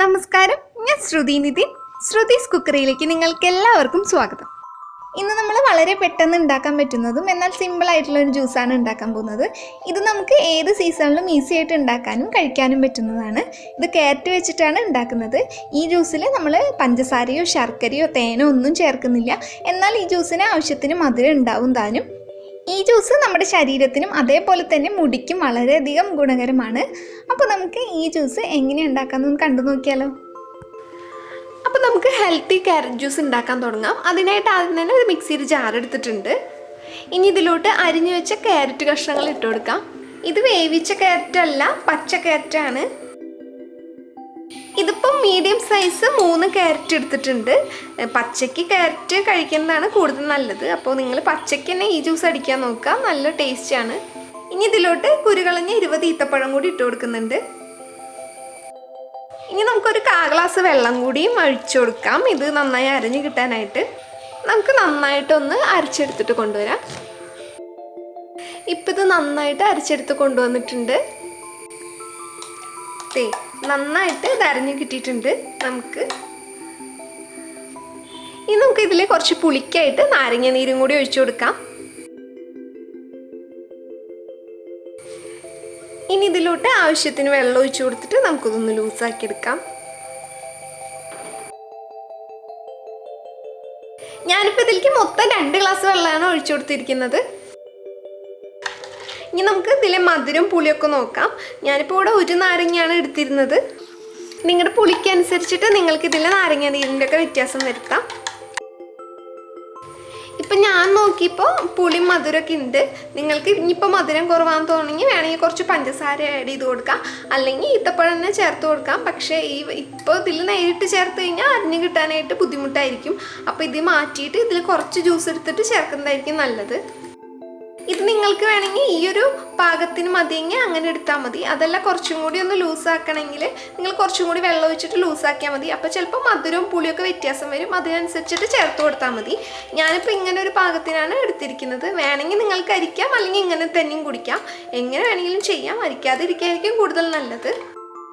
നമസ്കാരം, ഞാൻ ശ്രുതി നിതിൻ. ശ്രുതീസ് കുക്കറിയിലേക്ക് നിങ്ങൾക്ക് എല്ലാവർക്കും സ്വാഗതം. ഇന്ന് നമ്മൾ വളരെ പെട്ടെന്ന് ഉണ്ടാക്കാൻ പറ്റുന്നതും എന്നാൽ സിമ്പിളായിട്ടുള്ള ഒരു ജ്യൂസാണ് ഉണ്ടാക്കാൻ പോകുന്നത്. ഇത് നമുക്ക് ഏത് സീസണിലും ഈസി ആയിട്ട് ഉണ്ടാക്കാനും കഴിക്കാനും പറ്റുന്നതാണ്. ഇത് ക്യാരറ്റ് വെച്ചിട്ടാണ് ഉണ്ടാക്കുന്നത്. ഈ ജ്യൂസിൽ നമ്മൾ പഞ്ചസാരയോ ശർക്കരയോ തേനോ ഒന്നും ചേർക്കുന്നില്ല. എന്നാൽ ഈ ജ്യൂസിന് ആവശ്യത്തിന് മധുരം ഉണ്ടാവും താനും. ഈ ജ്യൂസ് നമ്മുടെ ശരീരത്തിനും അതേപോലെ തന്നെ മുടിക്കും വളരെയധികം ഗുണകരമാണ്. അപ്പോൾ നമുക്ക് ഈ ജ്യൂസ് എങ്ങനെ ഉണ്ടാക്കാമെന്ന് കണ്ടു നോക്കിയാലോ. അപ്പോൾ നമുക്ക് ഹെൽത്തി ക്യാരറ്റ് ജ്യൂസ് ഉണ്ടാക്കാൻ തുടങ്ങാം. അതിനായിട്ട് ആദ്യം തന്നെ ഒരു മിക്സിയിൽ ജാർ എടുത്തിട്ടുണ്ട്. ഇനി ഇതിലോട്ട് അരിഞ്ഞു വെച്ച ക്യാരറ്റ് കഷ്ണങ്ങൾ ഇട്ട് കൊടുക്കാം. ഇത് വേവിച്ച ക്യാരറ്റ് അല്ല, പച്ച ക്യാരറ്റാണ്. ഇതിപ്പോൾ മീഡിയം സൈസ് 3 ക്യാരറ്റ് എടുത്തിട്ടുണ്ട്. പച്ചയ്ക്ക് ക്യാരറ്റ് കഴിക്കുന്നതാണ് കൂടുതൽ നല്ലത്. അപ്പോൾ നിങ്ങൾ പച്ചയ്ക്ക് തന്നെ ഈ ജ്യൂസ് അടിക്കാൻ നോക്കുക, നല്ല ടേസ്റ്റാണ്. ഇനി ഇതിലോട്ട് കുരുകളഞ്ഞ 20 ഈത്തപ്പഴം കൂടി ഇട്ട് കൊടുക്കുന്നുണ്ട്. ഇനി നമുക്കൊരു 1/4 ഗ്ലാസ് വെള്ളം കൂടിയും ഒഴിച്ചു കൊടുക്കാം. ഇത് നന്നായി അരഞ്ഞ് കിട്ടാനായിട്ട് നമുക്ക് നന്നായിട്ടൊന്ന് അരച്ചെടുത്തിട്ട് കൊണ്ടുവരാം. ഇപ്പം ഇത് നന്നായിട്ട് അരച്ചെടുത്ത് കൊണ്ടുവന്നിട്ടുണ്ട്. നന്നായിട്ട് ഇത് അരഞ്ഞ് കിട്ടിയിട്ടുണ്ട്. നമുക്ക് ഇതിൽ കുറച്ച് പുളിക്കായിട്ട് നാരങ്ങ നീരും കൂടി ഒഴിച്ചു കൊടുക്കാം. ഇനി ഇതിലോട്ട് ആവശ്യത്തിന് വെള്ളം ഒഴിച്ചു കൊടുത്തിട്ട് നമുക്കിതൊന്ന് ലൂസാക്കി എടുക്കാം. ഞാനിപ്പോൾ ഇതിലേക്ക് മൊത്തം 2 ഗ്ലാസ് വെള്ളമാണ് ഒഴിച്ചു കൊടുത്തിരിക്കുന്നത്. ഇനി നമുക്ക് ഇതിലെ മധുരം പുളിയൊക്കെ നോക്കാം. ഞാനിപ്പോൾ ഇവിടെ 1 നാരങ്ങയാണ് എടുത്തിരുന്നത്. നിങ്ങളുടെ പുളിക്കനുസരിച്ചിട്ട് നിങ്ങൾക്ക് ഇതിലെ നാരങ്ങ നീരിൻ്റെ ഒക്കെ വ്യത്യാസം വരുത്താം. ഇപ്പം ഞാൻ നോക്കിയപ്പോൾ പുളിയും മധുരമൊക്കെ ഉണ്ട്. നിങ്ങൾക്ക് ഇനിയിപ്പോൾ മധുരം കുറവാണെന്ന് തോന്നുമെങ്കിൽ വേണമെങ്കിൽ കുറച്ച് പഞ്ചസാര ആഡ് ചെയ്ത് കൊടുക്കാം, അല്ലെങ്കിൽ ഈത്തപ്പഴം തന്നെ ചേർത്ത് കൊടുക്കാം. പക്ഷേ ഇപ്പോൾ ഇതിൽ നേരിട്ട് ചേർത്ത് കഴിഞ്ഞാൽ അരിഞ്ഞ് കിട്ടാനായിട്ട് ബുദ്ധിമുട്ടായിരിക്കും. അപ്പോൾ ഇത് മാറ്റിയിട്ട് ഇതിൽ കുറച്ച് ജ്യൂസ് എടുത്തിട്ട് ചേർക്കുന്നതായിരിക്കും നല്ലത്. ഇത് നിങ്ങൾക്ക് വേണമെങ്കിൽ ഈ ഒരു പാകത്തിന് മതിയെങ്കിൽ അങ്ങനെ എടുത്താൽ മതി. അതല്ല കുറച്ചും കൂടി ഒന്ന് ലൂസാക്കണമെങ്കിൽ നിങ്ങൾ കുറച്ചും കൂടി വെള്ളം ഒഴിച്ചിട്ട് ലൂസാക്കിയാൽ മതി. അപ്പോൾ ചിലപ്പോൾ മധുരവും പുളിയൊക്കെ വ്യത്യാസം വരും. അതിനനുസരിച്ചിട്ട് ചേർത്ത് കൊടുത്താൽ മതി. ഞാനിപ്പോൾ ഇങ്ങനെ ഒരു പാകത്തിനാണ് എടുത്തിരിക്കുന്നത്. വേണമെങ്കിൽ നിങ്ങൾക്ക് അരിക്കാം, അല്ലെങ്കിൽ ഇങ്ങനെ തന്നെയും കുടിക്കാം. എങ്ങനെ വേണമെങ്കിലും ചെയ്യാം. അരിക്കാതിരിക്കായിരിക്കും കൂടുതൽ നല്ലത്.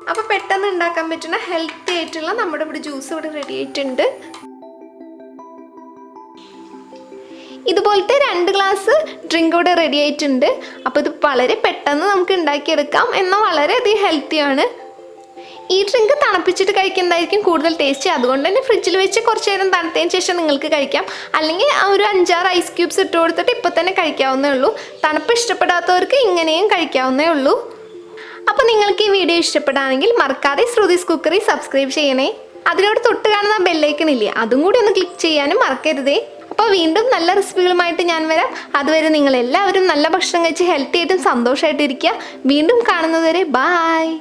അപ്പോൾ പെട്ടെന്ന് ഉണ്ടാക്കാൻ പറ്റുന്ന ഹെൽത്തി ആയിട്ടുള്ള നമ്മുടെ ഇവിടെ ജ്യൂസ് ഇവിടെ റെഡി ആയിട്ടുണ്ട്. ഇതുപോലത്തെ 2 ഗ്ലാസ് ഡ്രിങ്ക് ഇവിടെ റെഡി ആയിട്ടുണ്ട്. അപ്പോൾ ഇത് വളരെ പെട്ടെന്ന് നമുക്ക് ഉണ്ടാക്കിയെടുക്കാം, എന്നാൽ വളരെയധികം ഹെൽത്തിയാണ്. ഈ ഡ്രിങ്ക് തണുപ്പിച്ചിട്ട് കഴിക്കുന്നതായിരിക്കും കൂടുതൽ ടേസ്റ്റ്. അതുകൊണ്ട് തന്നെ ഫ്രിഡ്ജിൽ വെച്ച് കുറച്ച് നേരം തണുത്തതിന് ശേഷം നിങ്ങൾക്ക് കഴിക്കാം. അല്ലെങ്കിൽ ഒരു 5-6 ഐസ് ക്യൂബ്സ് ഇട്ട് കൊടുത്തിട്ട് ഇപ്പോൾ തന്നെ കഴിക്കാവുന്നേ ഉള്ളൂ. തണുപ്പ് ഇഷ്ടപ്പെടാത്തവർക്ക് ഇങ്ങനെയും കഴിക്കാവുന്നേ ഉള്ളൂ. അപ്പോൾ നിങ്ങൾക്ക് ഈ വീഡിയോ ഇഷ്ടപ്പെടുകയാണെങ്കിൽ മറക്കാതെ ശ്രുതീസ് കുക്കറി സബ്സ്ക്രൈബ് ചെയ്യണേ. അതിനോട് തൊട്ട് കാണുന്ന ബെല്ലൈക്കൺ ഇല്ലേ, അതും കൂടി ഒന്ന് ക്ലിക്ക് ചെയ്യാനും മറക്കരുതേ. അപ്പോൾ വീണ്ടും നല്ല റെസിപ്പികളുമായിട്ട് ഞാൻ വരാം. അതുവരെ നിങ്ങൾ എല്ലാവരും നല്ല ഭക്ഷണം കഴിച്ച് ഹെൽത്തി ആയിട്ടും സന്തോഷമായിട്ടിരിക്കുക. വീണ്ടും കാണുന്നതുവരെ ബായ്.